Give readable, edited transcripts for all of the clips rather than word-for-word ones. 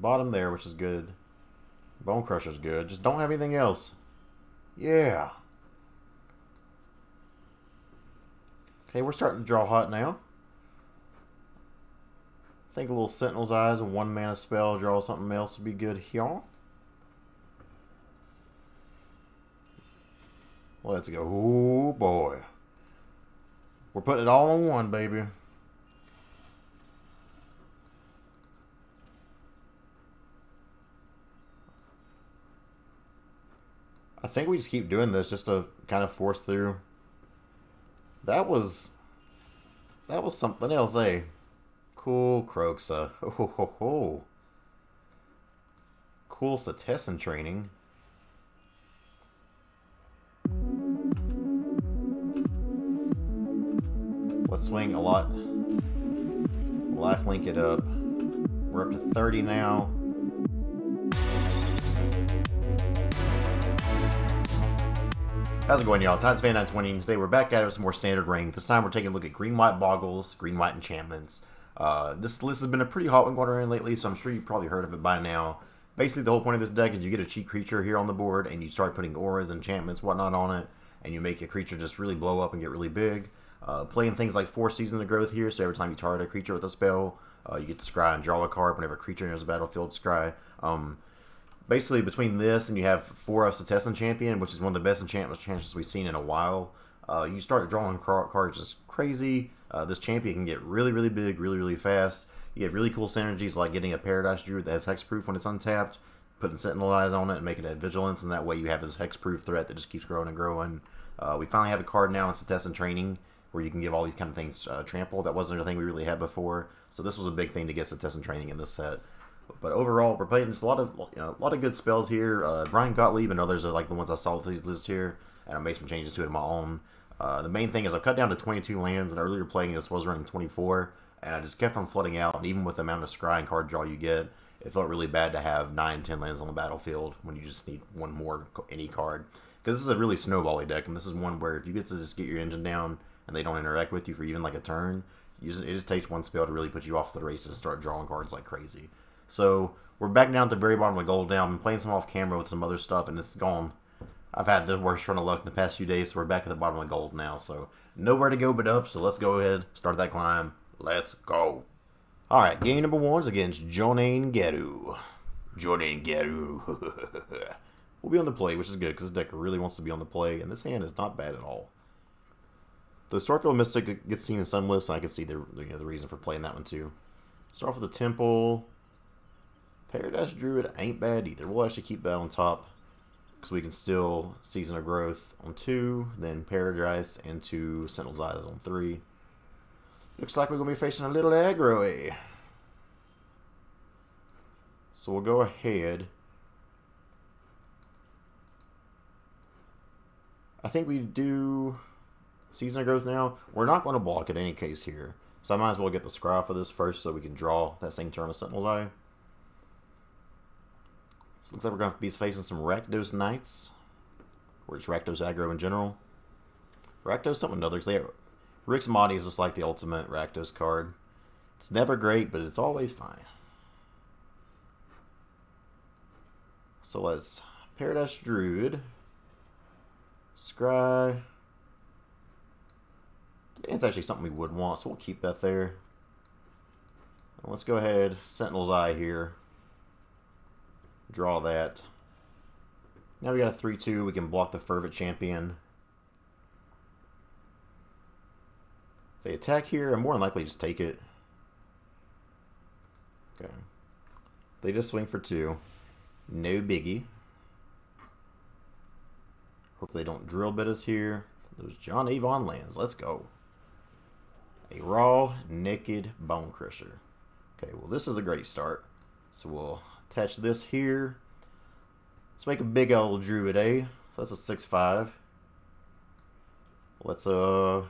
bottom there, which is good. Bone Crusher's good. Just don't have anything else. Yeah. Okay, we're starting to draw hot now. I think a little Sentinel's Eyes and 1 mana spell, draw something else would be good here. Let's go. Oh boy. We're putting it all on one, baby. I think we just keep doing this just to kind of force through. That was something else, eh? Cool Croxa. Ho ho ho ho. Cool Setessan training. Let's swing a lot. Lifelink it up. We're up to 30 now. How's it going, y'all? TitanSfan920, and today we're back at it with some more standard ring. This time we're taking a look at green-white boggles, green-white enchantments. This list has been a pretty hot one going around lately, so I'm sure you've probably heard of it by now. Basically, the whole point of this deck is you get a cheap creature here on the board, and you start putting auras, enchantments, whatnot on it, and you make a creature just really blow up and get really big. Playing things like 4 Seasons of Growth here, so every time you target a creature with a spell, you get to scry and draw a card whenever a creature enters the battlefield, scry. Basically, between this and you have 4 of Setessan Champion, which is one of the best enchantments we've seen in a while, you start drawing cards just crazy. This champion can get really, really big, really, really fast. You have really cool synergies like getting a Paradise Druid that has hexproof when it's untapped, putting Sentinel Eyes on it and making it Vigilance, and that way you have this hexproof threat that just keeps growing and growing. We finally have a card now in Setessan Training where you can give all these kind of things trample. That wasn't a thing we really had before, so this was a big thing to get Setessan Training in this set. But overall, we're playing just a lot of good spells here. Brian Gottlieb and others are like the ones I saw with these lists here, and I made some changes to it in my own. The main thing is I've cut down to 22 lands, and earlier playing this was running 24, and I just kept on flooding out, and even with the amount of scry and card draw you get, it felt really bad to have 9, 10 lands on the battlefield when you just need one more any card. Because this is a really snowbally deck, and this is one where if you get to just get your engine down, and they don't interact with you for even like a turn, it just takes one spell to really put you off the races and start drawing cards like crazy. So we're back down at the very bottom of the gold now. I've been playing some off camera with some other stuff, and it's gone. I've had the worst run of luck in the past few days, so we're back at the bottom of the gold now. So nowhere to go but up, so let's go ahead, start that climb. Let's go. Alright, game number 1 is against Jonain Geru. Jonain Geru. We'll be on the play, which is good, because this deck really wants to be on the play, and this hand is not bad at all. The Starfield Mystic gets seen in some lists, and I can see the reason for playing that one too. Start off with the Temple. Paradise Druid ain't bad either. We'll actually keep that on top because we can still Season of Growth on 2, then Paradise into Sentinel's Eyes on 3. Looks like we're going to be facing a little aggro, eh? So we'll go ahead. I think we do Season of Growth now. We're not going to block in any case here, so I might as well get the scry for this first so we can draw that same turn with Sentinel's Eye. So looks like we're going to be facing some Rakdos Knights, or just Rakdos Aggro in general. Rakdos something or other. Rick's Mahdi is just like the ultimate Rakdos card. It's never great, but it's always fine. So let's Paradise Druid, Scry. It's actually something we would want, so we'll keep that there. And let's go ahead, Sentinel's Eye here. Draw that. Now we got a 3-2. We can block the Fervent Champion. If they attack here, I'm more than likely just take it. Okay. They just swing for 2. No biggie. Hope they don't drill bit us here. Those John Avon lands. Let's go. A raw, naked Bone Crusher. Okay, well this is a great start. So we'll attach this here. Let's make a big old Druid, eh? So that's a 6/5. Let's So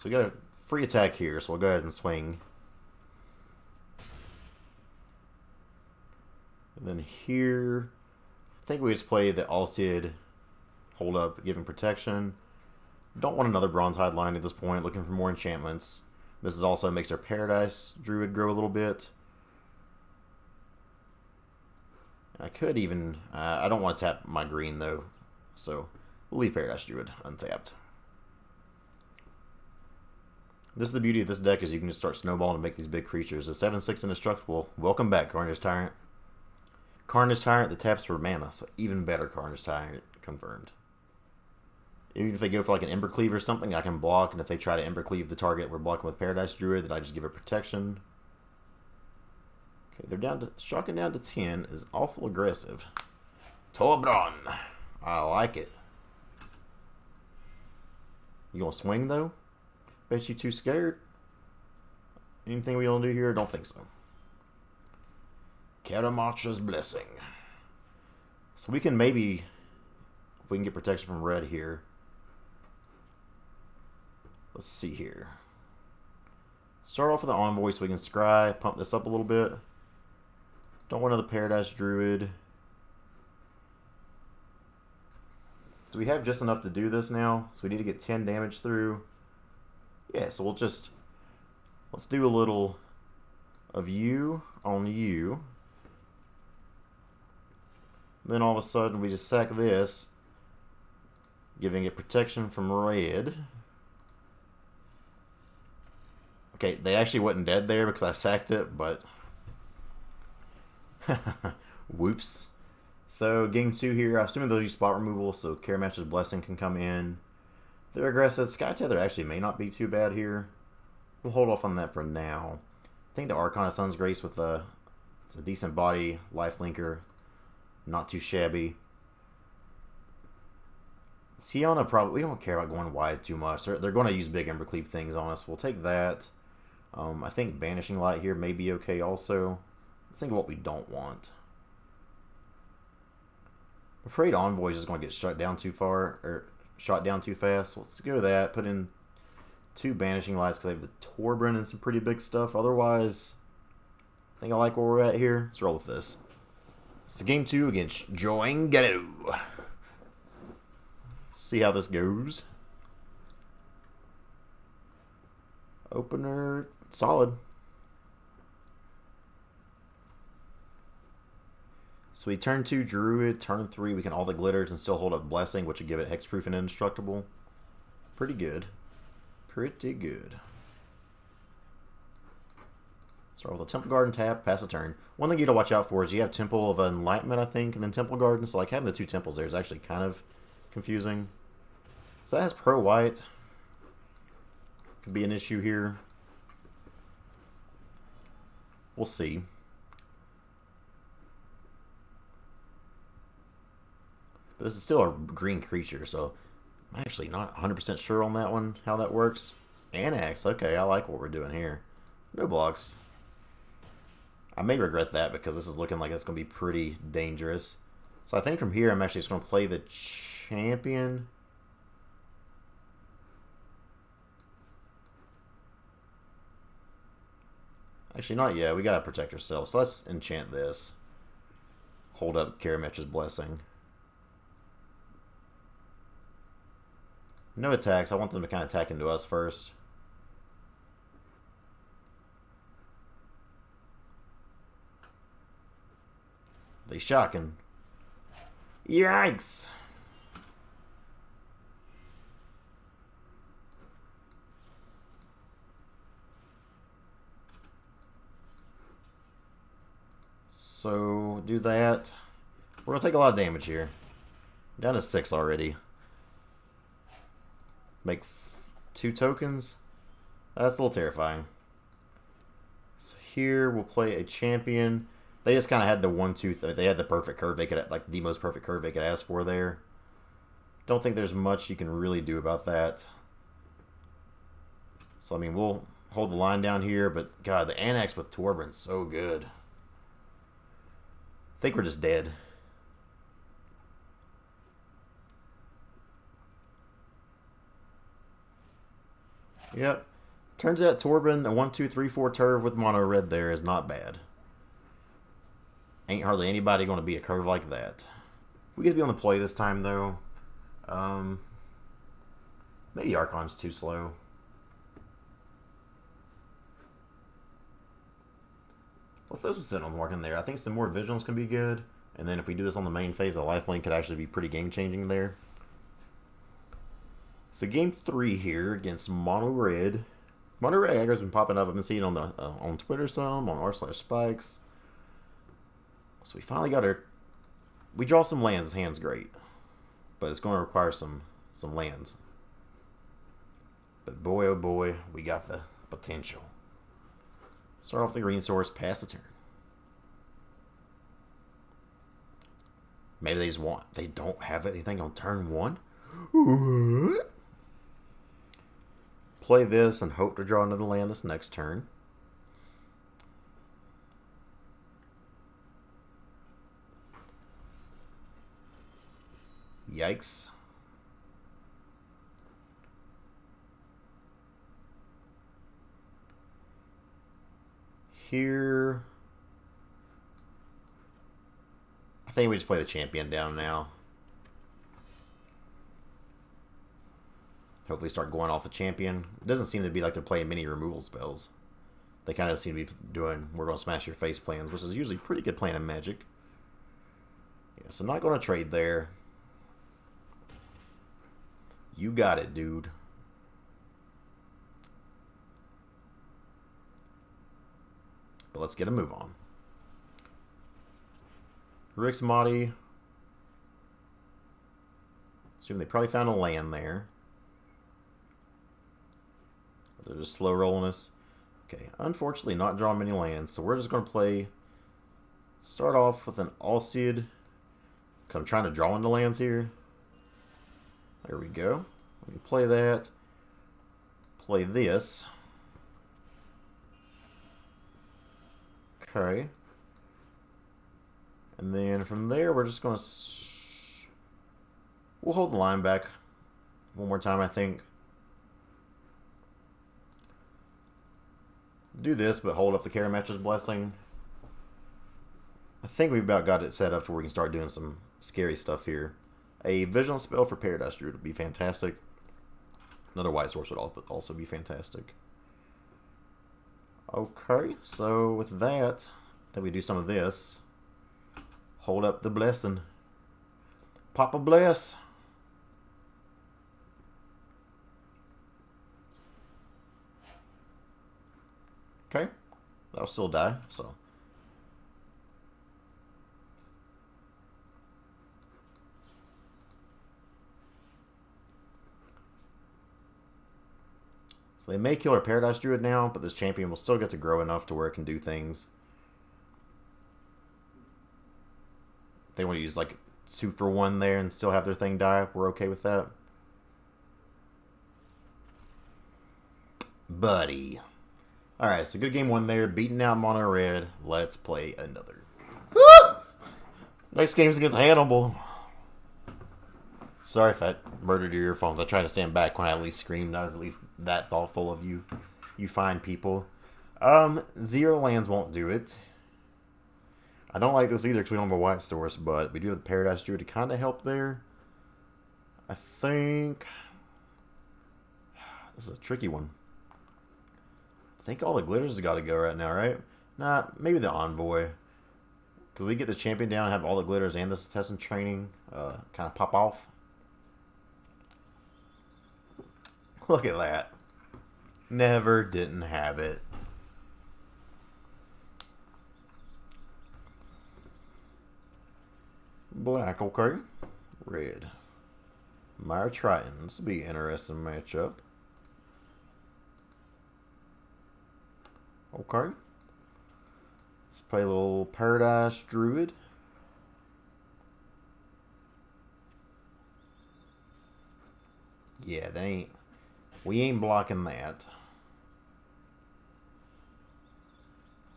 we got a free attack here, so we'll go ahead and swing. And then here, I think we just play the Alseid hold up, giving protection. Don't want another Bronze-Hide line at this point, looking for more enchantments. This is also makes our Paradise Druid grow a little bit. I could even... I don't want to tap my green, though. So, we'll leave Paradise Druid untapped. This is the beauty of this deck, is you can just start snowballing and make these big creatures. A 7/6 indestructible. Welcome back, Carnage Tyrant. Carnage Tyrant that taps for mana, so even better Carnage Tyrant confirmed. Even if they go for like an Ember Cleave or something, I can block, and if they try to Ember Cleave the target we're blocking with Paradise Druid, that I just give it protection. Okay, they're down to... Shocking down to 10 is awful aggressive. Torbran. I like it. You gonna swing, though? Bet you too scared? Anything we don't do here? Don't think so. Karamacha's Blessing. So we can maybe... If we can get protection from red here... Let's see here. Start off with an Envoy so we can scry, pump this up a little bit. Don't want another Paradise Druid. Do we have just enough to do this now? So we need to get 10 damage through. Yeah, so we'll just... Let's do a little of you on you. Then all of a sudden we just sack this, giving it protection from red. Okay, they actually wasn't dead there because I sacked it, but... Whoops. So, game 2 here. I'm assuming they'll use spot removal, so Karamacha's Blessing can come in. They're aggressive. Sky Tether actually may not be too bad here. We'll hold off on that for now. I think the Archon of Sun's Grace with a... It's a decent body. Life Linker. Not too shabby. Tiana probably... We don't care about going wide too much. They're going to use big Ember Cleave things on us. We'll take that. I think Banishing Light here may be okay also. Let's think of what we don't want. I'm afraid Envoy is just going to get shut down too far, or shot down too fast. Let's go to that. Put in 2 Banishing Lights because I have the Torbran and some pretty big stuff. Otherwise, I think I like where we're at here. Let's roll with this. It's game 2 against GW. See how this goes. Opener, solid. So we turn 2 Druid, turn 3 we can all the glitters and still hold up Blessing, which would give it hexproof and indestructible. Pretty good. Pretty good. Start with a Temple Garden tap, pass a turn. One thing you gotta watch out for is you have Temple of Enlightenment, I think, and then Temple Garden. So like having the 2 temples there is actually kind of confusing. So that has pro white. Could be an issue here. We'll see. But this is still a green creature, so I'm actually not 100% sure on that one, how that works. Anax, okay, I like what we're doing here. No blocks. I may regret that because this is looking like it's going to be pretty dangerous. So I think from here I'm actually just going to play the champion. Actually, not yet. We got to protect ourselves. So let's enchant this. Hold up Karamacha's Blessing. No attacks. I want them to kind of attack into us first. They shocking. Yikes! So, do that. We're going to take a lot of damage here. Down to 6 already. Make 2 tokens. That's a little terrifying. So here we'll play a champion. They just kind of had the 1-2. They had the perfect curve. They could, like, the most perfect curve they could ask for there. Don't think there's much you can really do about that. So I mean, we'll hold the line down here. But God, the Anax with Torbran's so good. I think we're just dead. Yep. Turns out Torbran, the 1-2-3-4 turf with mono red there is not bad. Ain't hardly anybody going to beat a curve like that. We get to be on the play this time, though. Maybe Archon's too slow. Let's throw some Sentinel mark in there. I think some more Vigilance can be good. And then if we do this on the main phase, the lifelink could actually be pretty game-changing there. So game 3 here against Mono Red. Mono Red Aggro's been popping up. I've been seeing it on the on Twitter some, on r/spikes. So we finally got our... We draw some lands. His hand's great. But it's going to require some lands. But boy, oh boy, we got the potential. Start off the green source, pass the turn. Maybe they just want... They don't have anything on turn 1? What? Play this and hope to draw another land this next turn. Yikes. Here... I think we just play the champion down now. Hopefully start going off the champion. It doesn't seem to be like they're playing many removal spells. They kind of seem to be doing we're going to smash your face plans, which is usually a pretty good plan in Magic. Yeah, so not going to trade there. You got it, dude. But let's get a move on. Rick's Mahdi. Assume they probably found a land there. They're just slow rolling us. Okay, unfortunately not drawing many lands, so we're just going to play... Start off with an Alseid. I'm trying to draw into lands here. There we go. Let me play that. Play this. Okay. And then from there, we're just going to... We'll hold the line back one more time, I think. Do this, but hold up the Karametra's Blessing. I think we've about got it set up to where we can start doing some scary stuff here. A Vigilance spell for Paradise Druid would be fantastic. Another White Source would also be fantastic. Okay, so with that, then we do some of this. Hold up the blessing. Pop a bless. Okay, that'll still die, so. So they may kill our Paradise Druid now, but this champion will still get to grow enough to where it can do things. If they want to use like 2 for 1 there and still have their thing die, we're okay with that. Buddy. Alright, so good game 1 there. Beating out Mono Red. Let's play another. Next game's against Hannibal. Sorry if I murdered your earphones. I tried to stand back when I at least screamed. I was at least that thoughtful of you. You fine people. 0 lands won't do it. I don't like this either because we don't have a White Source, but we do have the Paradise Druid to kind of help there. I think... This is a tricky one. I think all the glitters have got to go right now, right? Nah, maybe the Envoy. Because we get the champion down and have all the glitters and the Setessan training kind of pop off. Look at that. Never didn't have it. Black, okay. Red. Mire Triton. This will be an interesting matchup. Okay. Let's play a little Paradise Druid. Yeah, that ain't... We ain't blocking that.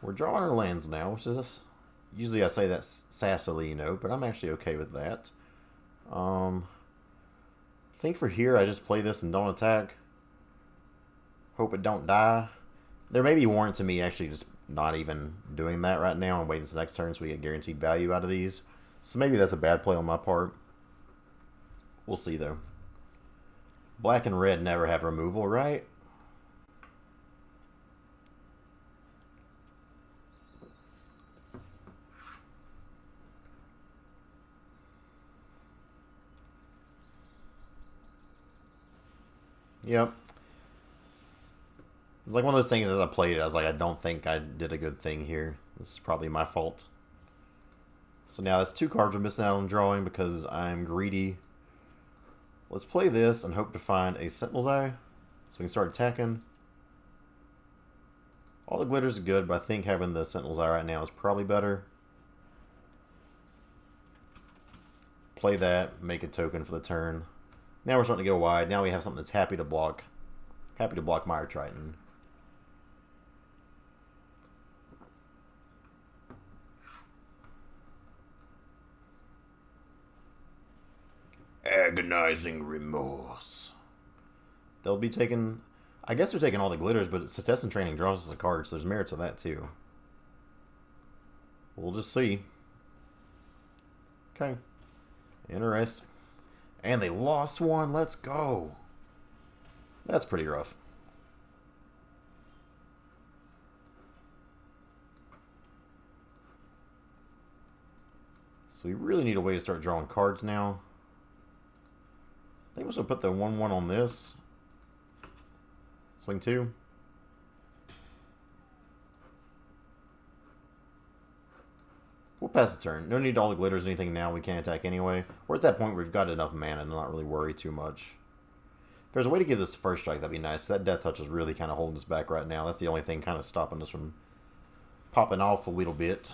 We're drawing our lands now, which is... Usually I say that sassily, you know, but I'm actually okay with that. I think for here I just play this and don't attack. Hope it don't die. There may be warrant to me actually just not even doing that right now and waiting until next turn so we get guaranteed value out of these. So maybe that's a bad play on my part. We'll see though. Black and red never have removal, right? Yep. It's like one of those things as I played it, I was like, I don't think I did a good thing here. This is probably my fault. So now that's 2 cards we're missing out on drawing because I'm greedy. Let's play this and hope to find a Sentinel's Eye so we can start attacking. All the glitters are good, but I think having the Sentinel's Eye right now is probably better. Play that, make a token for the turn. Now we're starting to go wide. Now we have something that's happy to block. Happy to block Mire Triton. Agonizing remorse. They'll be taking... I guess they're taking all the glitters, but Setessan Training draws us a card, so there's merit to that too. We'll just see. Okay. Interesting. And they lost one. Let's go. That's pretty rough. So we really need a way to start drawing cards now. I think we're supposed to put the 1/1 on this. Swing 2. We'll pass the turn. No need all the glitters or anything now. We can't attack anyway. We're at that point where we've got enough mana to not really worry too much. If there's a way to give this first strike, that'd be nice. That Death Touch is really kind of holding us back right now. That's the only thing kind of stopping us from popping off a little bit.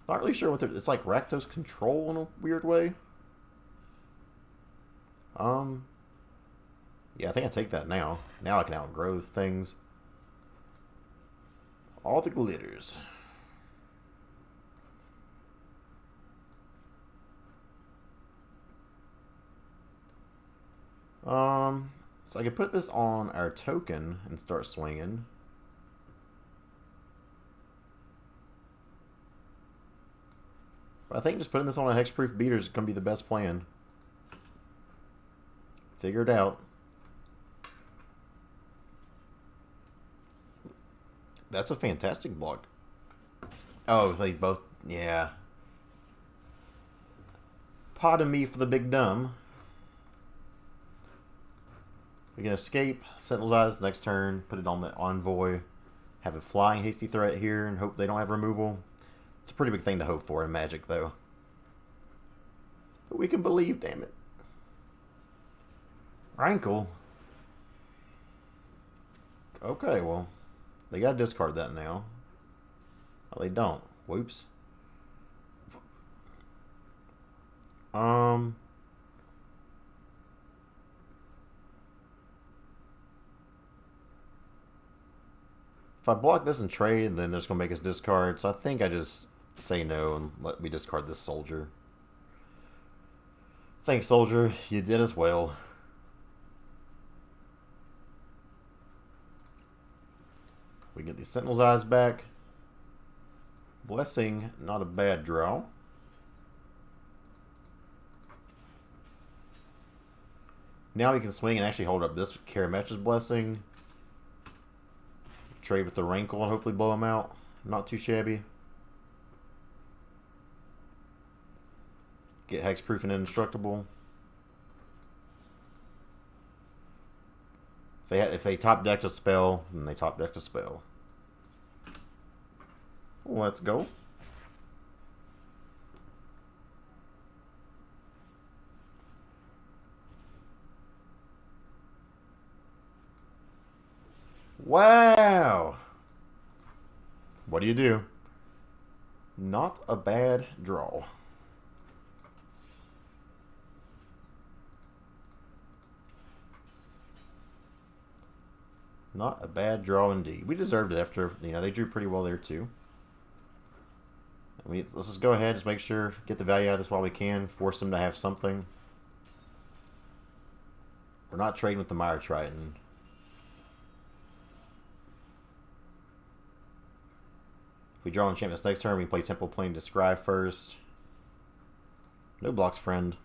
Not really sure what it's like Rakdos Control in a weird way. Yeah, I think I take that now. Now I can outgrow things. All the glitters. So I could put this on our token and start swinging. But I think just putting this on a hexproof beater is going to be the best plan. Figure it out. That's a fantastic block. Oh, they both... Yeah. Pardon me for the big dumb. We can escape Sentinel's Eyes next turn, put it on the Envoy, have a flying hasty threat here, and hope they don't have removal. It's a pretty big thing to hope for in Magic, though. But we can believe, damn it. Rankle? Okay, well, they gotta discard that now. Oh, they don't. Whoops. If I block this and trade, then they're just going to make us discard. So I think I just say no and let me discard this soldier. Thanks, soldier. You did as well. We get these Sentinel's Eyes back. Blessing, not a bad draw. Now we can swing and actually hold up this Karametra's Blessing. Trade with the Rankle and hopefully blow him out. Not too shabby. Get hexproof and indestructible. If they top decked a spell, then they top decked a spell. Let's go. Wow! What do you do? Not a bad draw. Not a bad draw indeed. We deserved it after, they drew pretty well there too. Let's just go ahead, just make sure, get the value out of this while we can, force them to have something. We're not trading with the Mire Triton. If we draw enchantments next turn, we can play Temple Plane Describe first. No blocks, friend.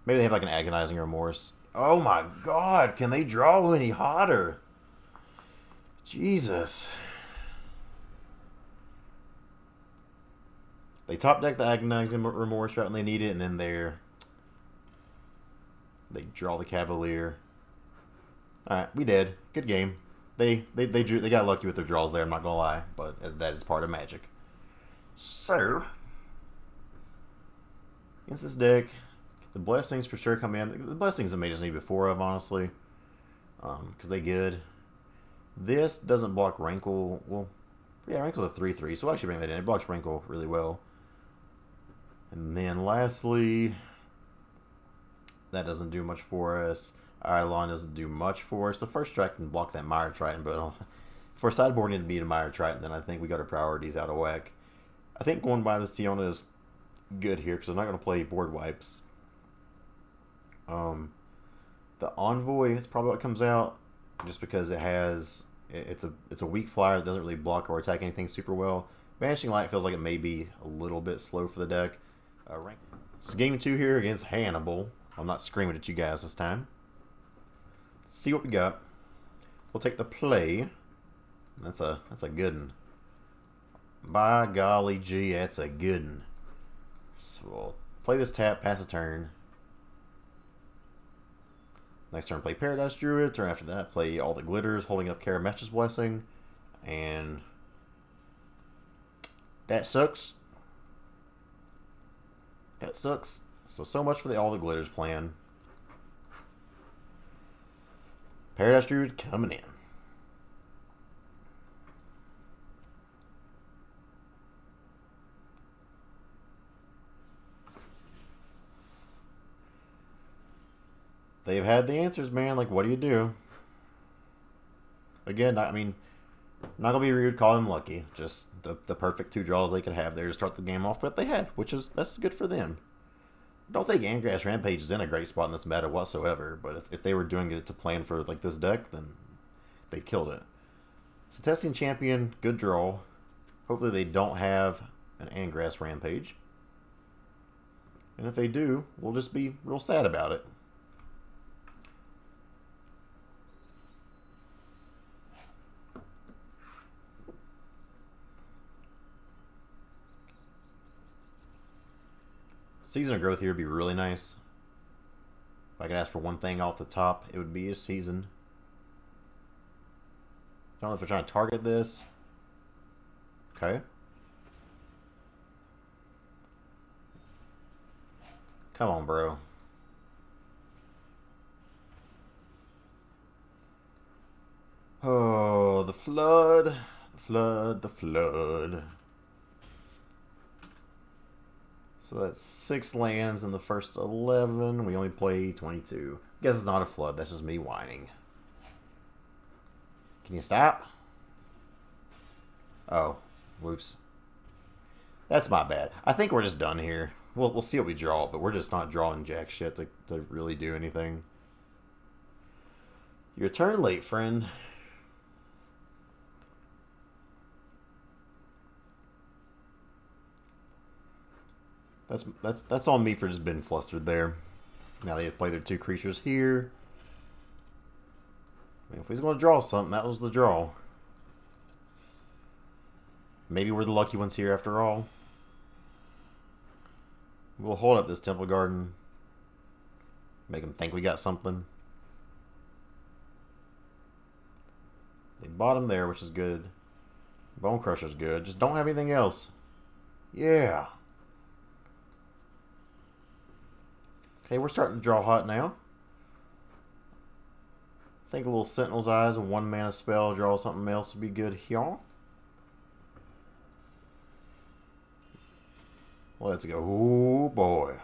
Maybe they have like an Agonizing Remorse. Oh my god, can they draw any hotter? Jesus. They top deck the Agonizing Remorse right when they need it, and then they draw the Cavalier. Alright, we did. Good game. They got lucky with their draws there, I'm not gonna lie, but that is part of Magic. So, against this deck, the Blessings for sure come in. The Blessings I may just need before of, honestly, because they good. This doesn't block Rankle. Well, yeah, Rankle's a 3/3, so we'll actually bring that in. It blocks Rankle really well. And then lastly, that doesn't do much for us. Eidolon doesn't do much for us. The first strike can block that Mire Triton, but for sideboarding to beat a Mire Triton, then I think we got our priorities out of whack. I think going by the Siona is good here because I'm not going to play board wipes. The Envoy is probably what comes out, just because it's a weak flyer that doesn't really block or attack anything super well. Vanishing Light feels like it may be a little bit slow for the deck. So game 2 here against Hannibal. I'm not screaming at you guys this time. Let's see what we got. We'll take the play. That's a good one. By golly gee, that's a good one. So we'll play this tap, pass a turn. Next turn, play Paradise Druid. Turn after that, play all the glitters, holding up Karamesh's Blessing. And that sucks. That sucks. So much for the all the glitters plan. Paradise Druid coming in. They've had the answers, man. Like, what do you do? Again, I mean, not gonna be rude, call them lucky. Just the perfect 2 draws they could have there to start the game off with. They had, that's good for them. I don't think Angrass Rampage is in a great spot in this meta whatsoever, but if they were doing it to plan for like this deck, then they killed it. Setessan Champion, good draw. Hopefully they don't have an Angrass Rampage. And if they do, we'll just be real sad about it. Season of Growth here would be really nice. If I could ask for one thing off the top, it would be a season. I don't know if they're trying to target this. Okay. Come on, bro. Oh, the flood. The flood, the flood. So that's 6 lands in the first 11. We only play 22. Guess it's not a flood. That's just me whining. Can you stop? Oh, whoops. That's my bad. I think we're just done here. We'll see what we draw, but we're just not drawing jack shit to really do anything. Your turn late, friend. That's on me for just being flustered there. Now they play their 2 creatures here. I mean, if he's going to draw something, that was the draw. Maybe we're the lucky ones here after all. We'll hold up this Temple Garden. Make them think we got something. They bottom there, which is good. Bone Crusher's good. Just don't have anything else. Yeah. Okay, we're starting to draw hot now. I think a little Sentinel's Eyes and 1 mana spell, draw something else would be good here. Let's go. Oh boy.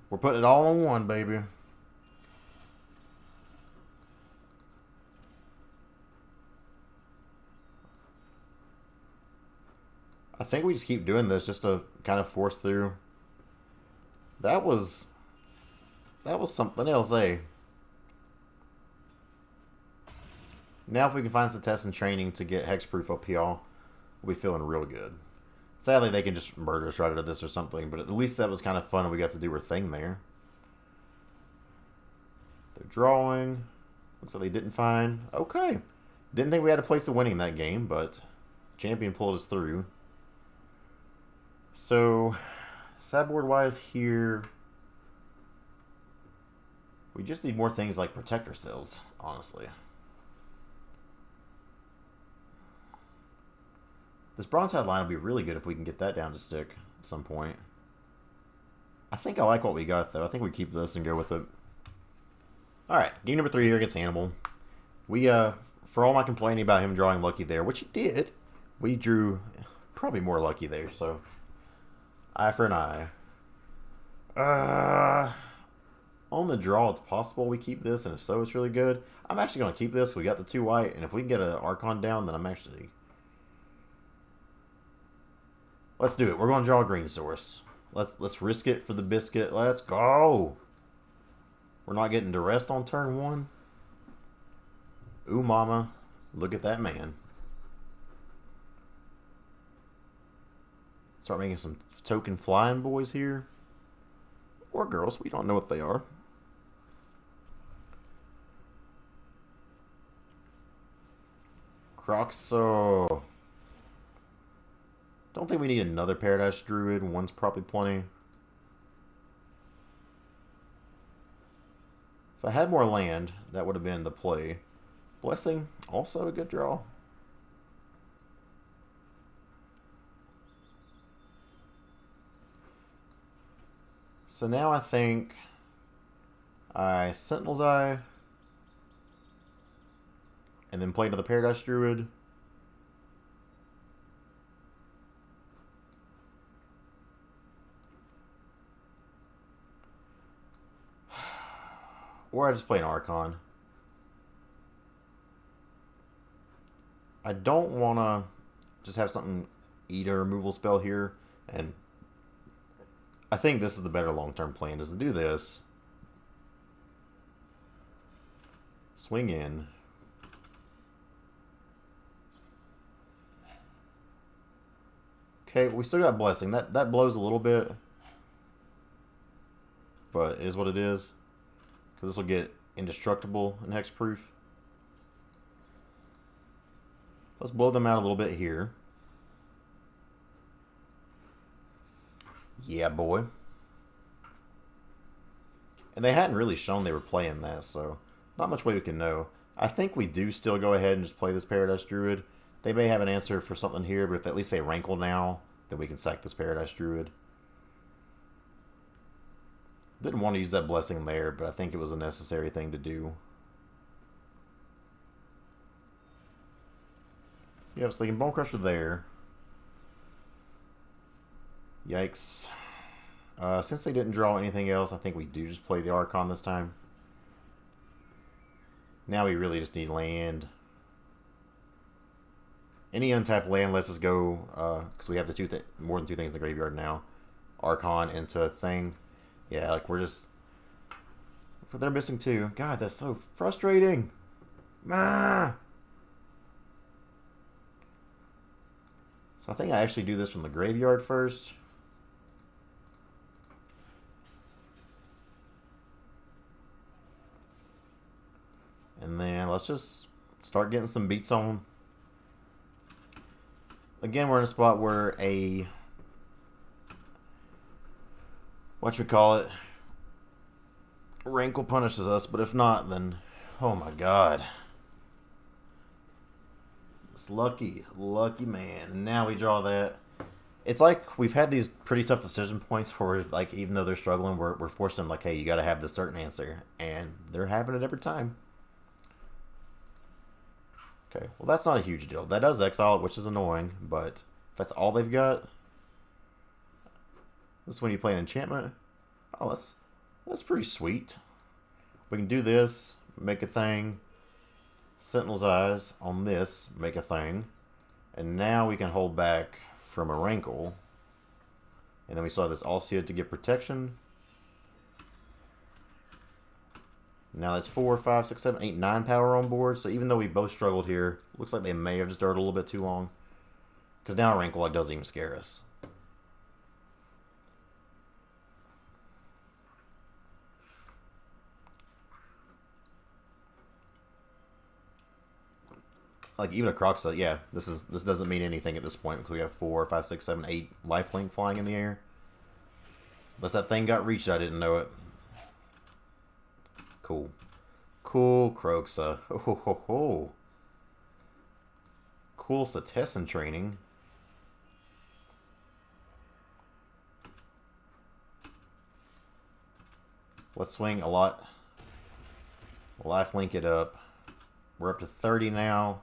We're putting it all on 1, baby. I think we just keep doing this just to kind of force through. That was something else, eh? Now if we can find Setessan training to get hexproof up here, we'll be feeling real good. Sadly, they can just murder us right out of this or something, but at least that was kind of fun and we got to do our thing there. They're drawing. Looks like they didn't find. Okay. Didn't think we had a place to winning that game, but Champion pulled us through. So, sideboard wise here, we just need more things like Protector Cells, honestly. This Bronze-Hide line will be really good if we can get that down to stick at some point. I think I like what we got, though. I think we keep this and go with it. Alright, game number 3 here against Animal. We, for all my complaining about him drawing lucky there, which he did, we drew probably more lucky there, so eye for an eye. On the draw, it's possible we keep this, and if so, it's really good. I'm actually going to keep this. We got the 2 white, and if we can get an Archon down, then I'm actually... Let's do it. We're going to draw a green source. Let's risk it for the biscuit. Let's go! We're not getting duressed on turn 1. Ooh, mama. Look at that man. Start making some token flying boys here. Or girls. We don't know what they are. Croxo. Don't think we need another Paradise Druid. One's probably plenty. If I had more land, that would have been the play. Blessing, also a good draw. So now I think I Sentinel's Eye and then play another Paradise Druid. Or I just play an Archon. I don't want to just have something eat a removal spell here. And I think this is the better long-term plan, is to do this. Swing in. Okay, we still got Blessing. That blows a little bit. But it is what it is. Because this will get indestructible and hexproof. Let's blow them out a little bit here. Yeah, boy. And they hadn't really shown they were playing that, so not much way we can know. I think we do still go ahead and just play this Paradise Druid. They may have an answer for something here, but if at least they rankle now, then we can sack this Paradise Druid. Didn't want to use that Blessing there, but I think it was a necessary thing to do. Yep, so they can Bone Crusher there. Yikes. Since they didn't draw anything else, I think we do just play the Archon this time. Now we really just need land. Any untapped land lets us go, because we have the more than 2 things in the graveyard now. Archon into a thing. Yeah, like we're just... Looks like they're missing 2. God, that's so frustrating. Ah! So I think I actually do this from the graveyard first. And then let's just start getting some beats on. Again, we're in a spot where a... whatchamacallit, Rankle punishes us, but if not, then, oh my god. This lucky man. And now we draw that. It's like we've had these pretty tough decision points for, like, even though they're struggling, we're forcing them, like, hey, you gotta have this certain answer. And they're having it every time. Okay, well, that's not a huge deal. That does exile it, which is annoying, but if that's all they've got... This is when you play an enchantment. Oh, that's pretty sweet. We can do this, make a thing. Sentinel's Eyes on this, make a thing. And now we can hold back from a Rankle. And then we still have this Alseid to give protection. Now that's 4, 5, 6, 7, 8, 9 power on board. So even though we both struggled here, looks like they may have just darted a little bit too long. Because now a Rankle like doesn't even scare us. Like even a Croxa, yeah. This doesn't mean anything at this point because we have 4, 5, 6, 7, 8 lifelink flying in the air. Unless that thing got reached, I didn't know it. Cool. Cool Croxa. Ho ho ho ho. Cool Setessan training. Let's swing a lot. Lifelink it up. We're up to 30 now.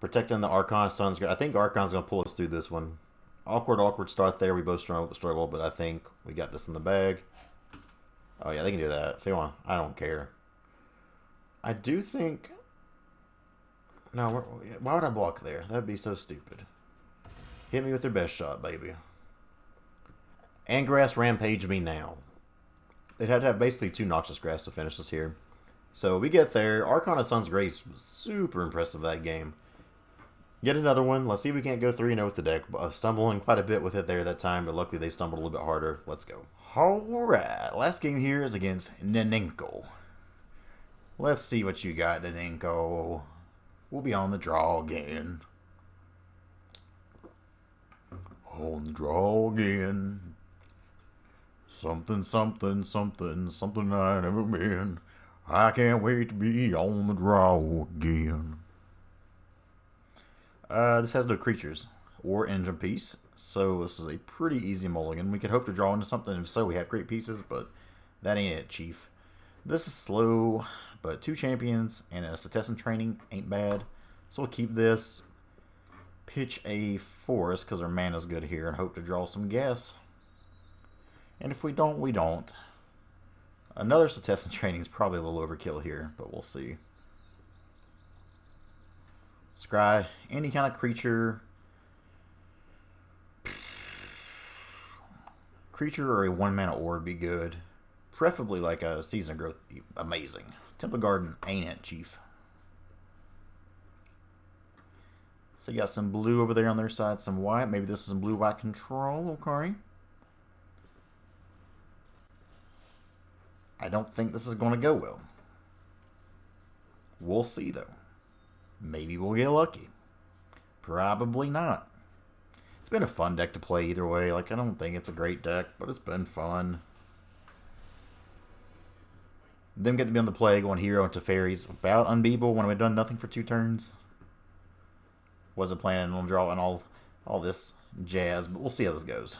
Protecting the Archon Sun's good. I think Archon's going to pull us through this one. Awkward start there. We both struggle, but I think we got this in the bag. Oh, yeah, they can do that. If they want, I don't care. I do think... No, why would I block there? That would be so stupid. Hit me with their best shot, baby. And Grass Rampage me now. They'd have to have basically 2 Noxious Grass to finish this here. So we get there. Archon of Sun's Grace was super impressive that game. Get another one. Let's see if we can't go 3-0 with the deck. Stumbling quite a bit with it there that time, but luckily they stumbled a little bit harder. Let's go. Alright, last game here is against Nenenko. Let's see what you got, Nenenko. We'll be on the draw again. On the draw again. Something, something, something, something I never been. I can't wait to be on the draw again. This has no creatures or engine piece, so this is a pretty easy mulligan. We could hope to draw into something, if so we have great pieces, but that ain't it, chief. This is slow, but 2 champions and a Setessan training ain't bad. So we'll keep this, pitch a forest because our mana's good here, and hope to draw some gas. And if we don't, we don't. Another Setessan training is probably a little overkill here, but we'll see. Scry, any kind of creature. Creature or a 1-mana ore would be good. Preferably like a Season of Growth. Amazing. Temple Garden ain't it, chief. So you got some blue over there on their side, some white. Maybe this is some blue-white control, okay. I don't think this is going to go well. We'll see, though. Maybe we'll get lucky. Probably not. It's been a fun deck to play either way. Like, I don't think it's a great deck, but it's been fun. Them getting to be on the play, going hero into fairies. About unbeatable when we've done nothing for 2 turns. Wasn't planning on drawing all this jazz, but we'll see how this goes.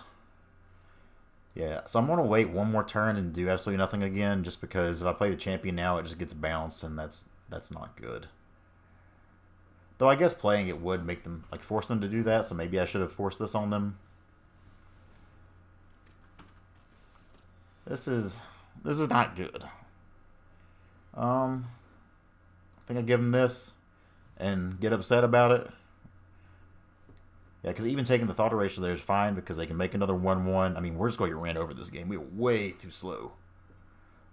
Yeah, so I'm going to wait one more turn and do absolutely nothing again, just because if I play the champion now, it just gets bounced, and that's not good. Though I guess playing it would make them, like, force them to do that, so maybe I should have forced this on them. This is not good. I think I give them this and get upset about it. Yeah, because even taking the thought erasure there is fine because they can make another 1-1. I mean, we're just going to get ran over this game. We were way too slow.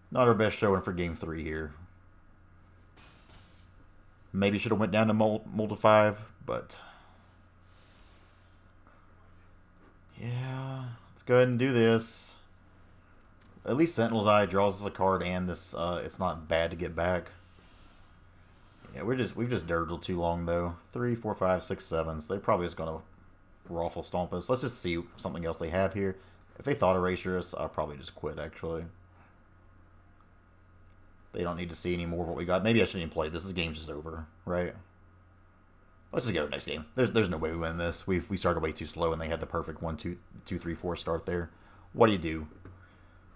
Not our best showing for game 3 here. Maybe should have went down to multi 5, but yeah, let's go ahead and do this. At least Sentinel's Eye draws us a card, and this it's not bad to get back. Yeah, we've just dirtled too long though. 3, 4, 5, 6, 7. So they're probably just gonna raffle stomp us. Let's just see something else they have here. If they thought erasure us, I'll probably just quit actually. They don't need to see any more of what we got. Maybe I shouldn't even play. This game's just over, right? Let's just go to the next game. There's no way we win this. We started way too slow, and they had the perfect 1, 2, 3, 4 start there. What do you do?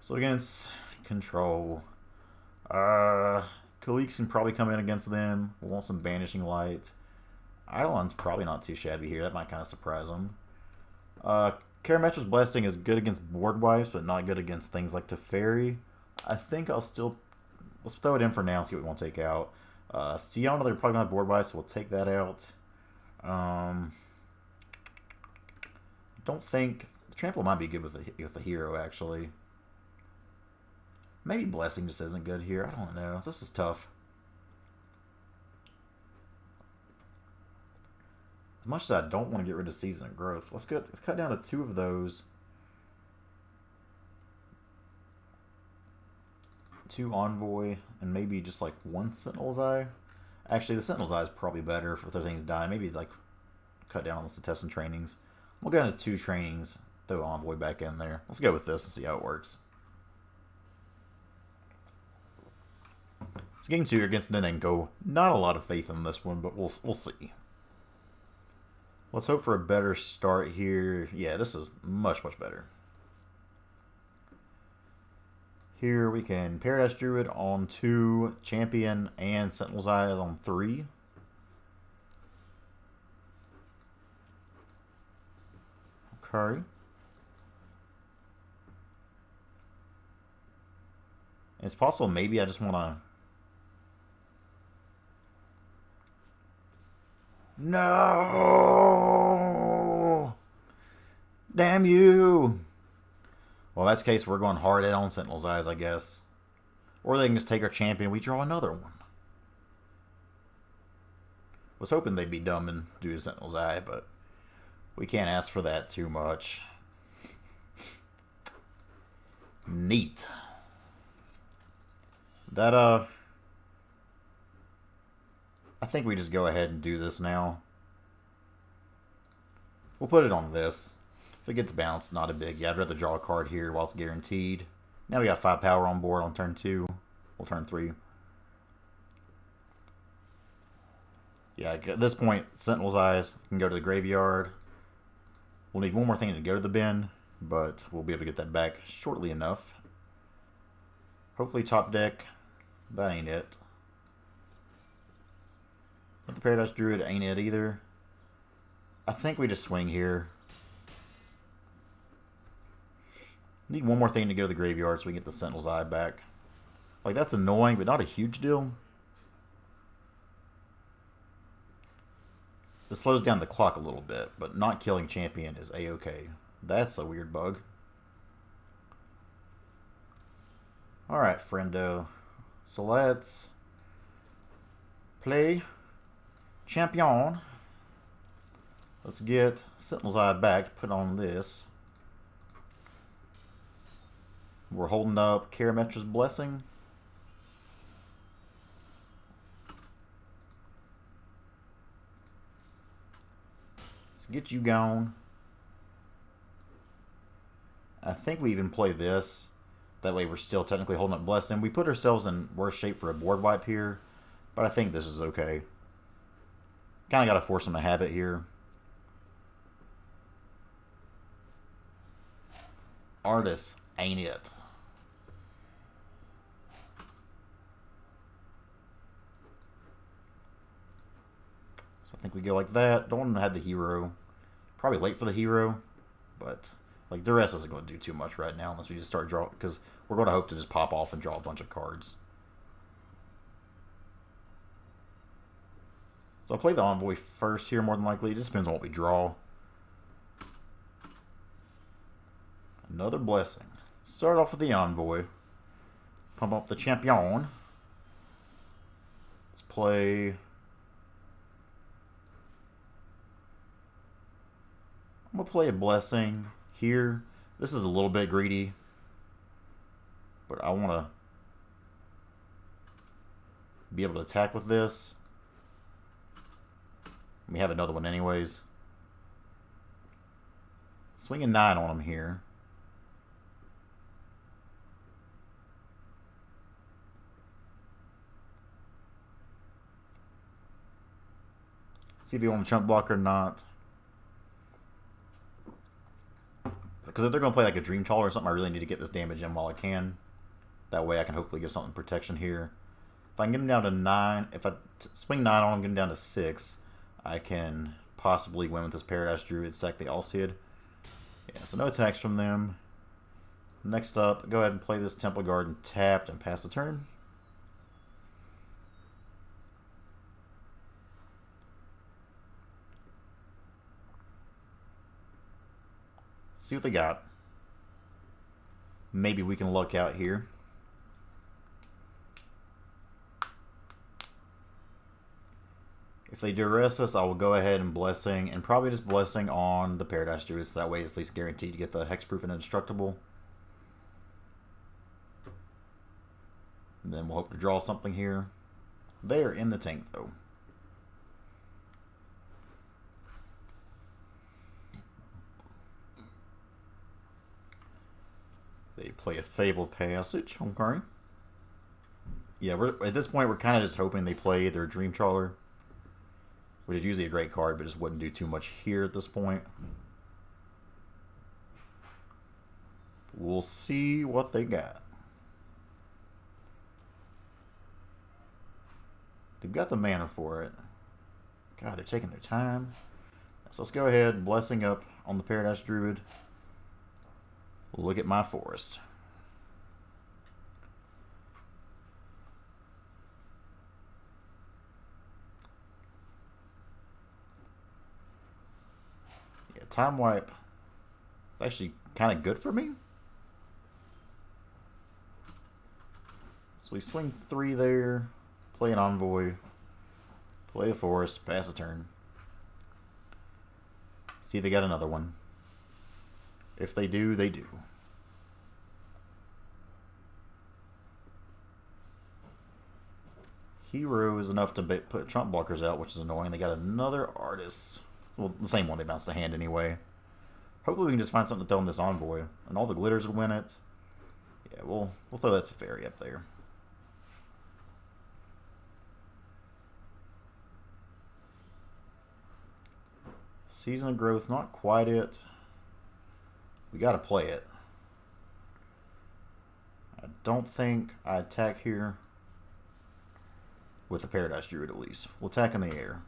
So against Control, Kha'Zix can probably come in against them. We'll want some Banishing Light. Eidolon's probably not too shabby here. That might kind of surprise them. Karametra's Blessing is good against board wipes, but not good against things like Teferi. I think I'll still... Let's throw it in for now and see what we want to take out. Siona, they're probably not board wipes, so we'll take that out. Don't think... The Trample might be good with the hero, actually. Maybe Blessing just isn't good here. I don't know. This is tough. As much as I don't want to get rid of Season of Growth, let's cut down to 2 of those. 2 Envoy, and maybe just like 1 Sentinel's Eye. Actually, the Sentinel's Eye is probably better for things dying. Maybe like cut down on the Setessan trainings. We'll go into 2 trainings. Throw Envoy back in there. Let's go with this and see how it works. It's game 2 against Nenenko. Not a lot of faith in this one, but we'll see. Let's hope for a better start here. Yeah, this is much better. Here we can Paradise Druid on 2, Champion and Sentinel's Eye on 3. Okay. It's possible maybe I just want to... No! Damn you! Well, in that case, we're going hard on Sentinel's Eyes, I guess. Or they can just take our champion and we draw another one. Was hoping they'd be dumb and do Sentinel's Eye, but we can't ask for that too much. Neat. That, I think we just go ahead and do this now. We'll put it on this. If it gets bounced, not a big. Yeah, I'd rather draw a card here while it's guaranteed. Now we got 5 power on board on turn 2. Well, turn 3. Yeah, at this point, Sentinel's Eyes can go to the graveyard. We'll need one more thing to go to the bin, but we'll be able to get that back shortly enough. Hopefully top deck. That ain't it. But the Paradise Druid ain't it either. I think we just swing here. Need one more thing to go to the graveyard so we can get the Sentinel's Eye back. Like, that's annoying, but not a huge deal. This slows down the clock a little bit, but not killing champion is a-okay. That's a weird bug. Alright, friendo. So let's play champion. Let's get Sentinel's Eye back, put on this. We're holding up Karametra's Blessing. Let's get you gone. I think we even play this. That way we're still technically holding up Blessing. We put ourselves in worse shape for a board wipe here, but I think this is okay. Kind of got to force them to have it here. Artist ain't it. So I think we go like that. Don't want to have the hero. Probably late for the hero, but like Duress isn't going to do too much right now unless we just start drawing, because we're going to hope to just pop off and draw a bunch of cards. So I'll play the Envoy first here more than likely. It just depends on what we draw. Another Blessing. Start off with the Envoy. Pump up the Champion. Let's play... I'm going to play a Blessing here. This is a little bit greedy, but I want to be able to attack with this. We have another one anyways. Swinging 9 on him here. See if you want to chump block or not. Because if they're going to play like a Dream Trawler or something, I really need to get this damage in while I can. That way I can hopefully get something protection here. If I can get him down to 9, if I swing 9 on him, get him down to 6, I can possibly win with this Paradise Druid, sack the Alseid. Yeah, so no attacks from them. Next up, go ahead and play this Temple Garden tapped and pass the turn. See what they got. Maybe we can luck out here. If they duress us, I will go ahead and Blessing, and probably just Blessing on the Paradise Druid, so that way it's at least guaranteed to get the Hexproof and Indestructible. And then we'll hope to draw something here. They are in the tank, though. They play a Fabled Passage. Okay. Yeah, at this point, we're kind of just hoping they play their Dream Trawler, which is usually a great card, but just wouldn't do too much here at this point. We'll see what they got. They've got the mana for it. God, they're taking their time. So let's go ahead, blessing up on the Paradise Druid. Look at my forest. Yeah, time wipe. It's actually kind of good for me. So we swing 3 there, play an Envoy, play a forest, pass a turn. See if they got another one. If they do, they do. Hero is enough to put trump blockers out, which is annoying. They got another artist. Well, the same one. They bounced the hand anyway. Hopefully we can just find something to throw in this Envoy. And all the glitters would win it. Yeah, we'll throw that Teferi up there. Season of Growth, not quite it. We got to play it. I don't think I attack here with the Paradise Druid at least. We'll attack in the air.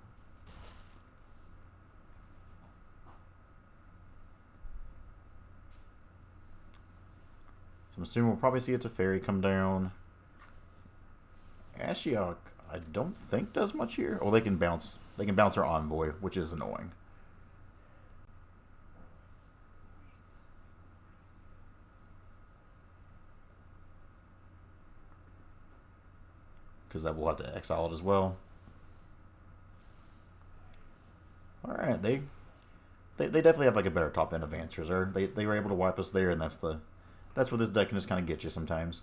So I'm assuming we'll probably see a Teferi come down. Ashiok, I don't think does much here. Oh, they can bounce. They can bounce our Envoy, which is annoying. Because that will have to exile it as well. Alright, they definitely have like a better top end of answers. Or they were able to wipe us there, and that's where this deck can just kind of get you sometimes.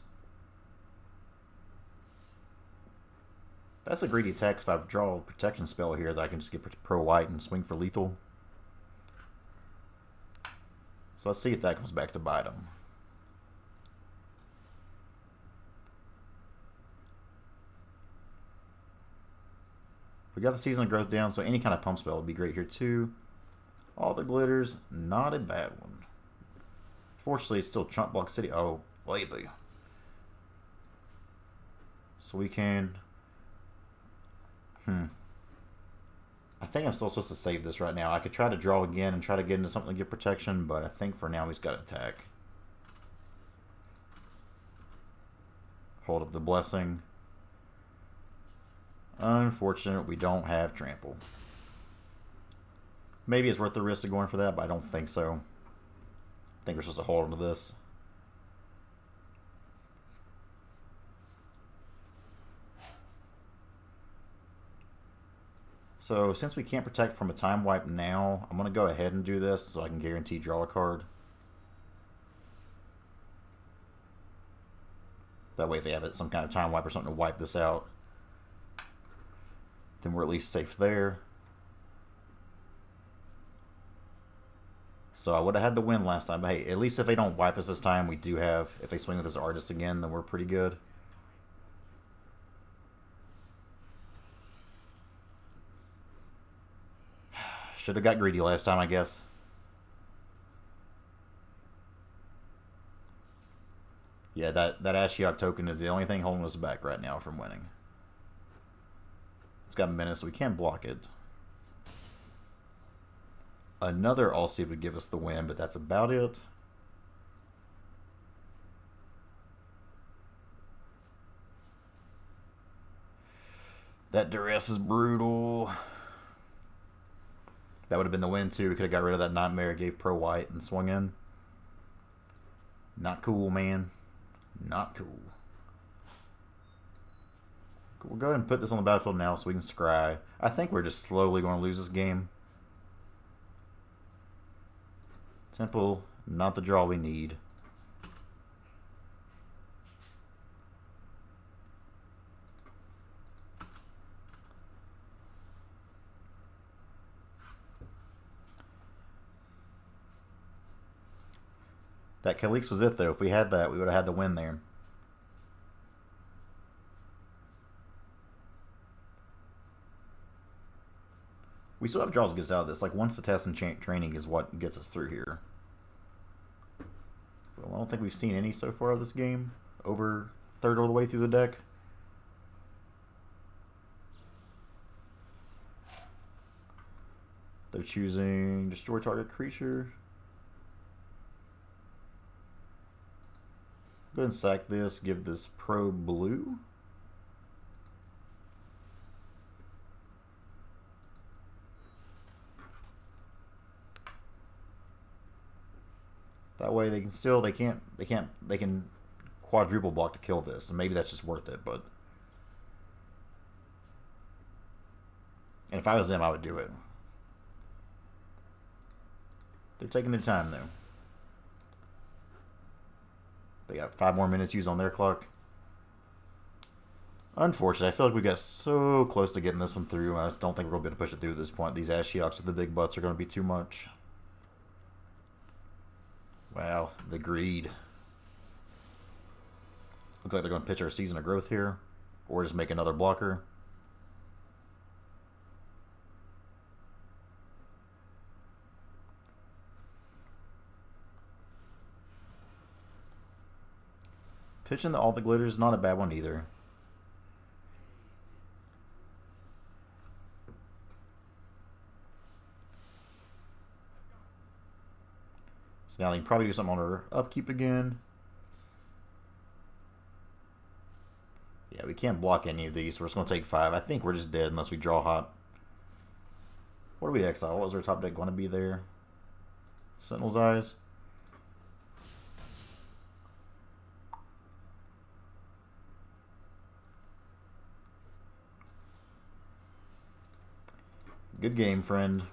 That's a greedy attack if I draw a protection spell here that I can just get pro white and swing for lethal. So let's see if that comes back to bite him. We got the Season of Growth down, so any kind of pump spell would be great here too. All the glitters, not a bad one. Fortunately, it's still Chump Block City. Oh, baby. So we can... I think I'm still supposed to save this right now. I could try to draw again and try to get into something to get protection, but I think for now he's got to attack. Hold up the Blessing. Unfortunate, we don't have Trample. Maybe it's worth the risk of going for that, but I don't think so. I think we're supposed to hold on to this. So, since we can't protect from a time wipe now, I'm going to go ahead and do this so I can guarantee draw a card. That way if they have some kind of time wipe or something to wipe this out, then we're at least safe there. So I would have had the win last time, but hey, at least if they don't wipe us this time, we do have, if they swing with this artist again, then we're pretty good. Should have got greedy last time, I guess. Yeah, that Ashiok token is the only thing holding us back right now from winning. It's got Menace, so we can't block it. Another Alseid would give us the win, but that's about it. That duress is brutal. That would have been the win too. We could have got rid of that Nightmare, gave pro white, and swung in. Not cool, man. Not cool. We'll go ahead and put this on the battlefield now so we can scry. I think we're just slowly going to lose this game. Temple, not the draw we need. That Calyx was it, though. If we had that, we would have had the win there. We still have draws to get us out of this. Like, one Setessan training is what gets us through here. Well, I don't think we've seen any so far of this game. Over third of the way through the deck. They're choosing destroy target creature. Go ahead and sack this, give this pro blue. That way they can quadruple block to kill this, and maybe that's just worth it, but and if I was them, I would do it. They're taking their time though. They got 5 more minutes used on their clock. Unfortunately, I feel like we got so close to getting this one through. I just don't think we're going to be able to push it through at this point. These Ashiok's with the big butts are going to be too much. Wow, the greed. Looks like they're going to pitch our Season of Growth here. Or just make another blocker. Pitching all the glitter is not a bad one either. So now they can probably do something on her upkeep again. Yeah, we can't block any of these, so we're just going to take 5. I think we're just dead unless we draw hot. What do we exile? What was our top deck going to be there? Sentinel's Eyes. Good game, friend.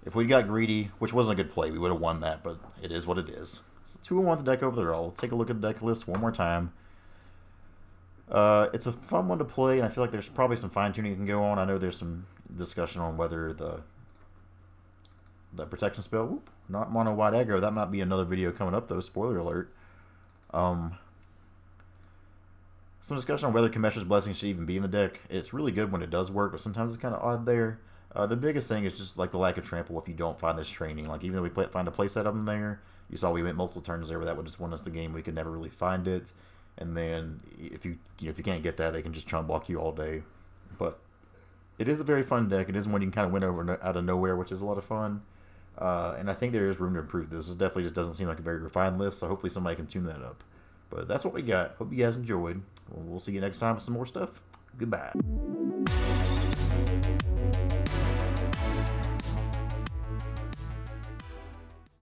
If we got greedy, which wasn't a good play, we would have won that, but it is what it is. So 2-1 the deck overall. Let's take a look at the deck list one more time. It's a fun one to play, and I feel like there's probably some fine-tuning that can go on. I know there's some discussion on whether the protection spell, whoop, not mono Red Aggro. That might be another video coming up, though. Spoiler alert. Some discussion on whether Kamesh's Blessing should even be in the deck. It's really good when it does work, but sometimes it's kind of odd there. The biggest thing is just like the lack of trample if you don't find this training. Like even though we find a playset of them there, you saw we went multiple turns there where that would just win us the game. We could never really find it. And then if you can't get that, they can just chump block you all day. But it is a very fun deck. It is one you can kind of win over out of nowhere, which is a lot of fun. And I think there is room to improve this. This definitely just doesn't seem like a very refined list, so hopefully somebody can tune that up. But that's what we got. Hope you guys enjoyed. We'll see you next time with some more stuff. Goodbye.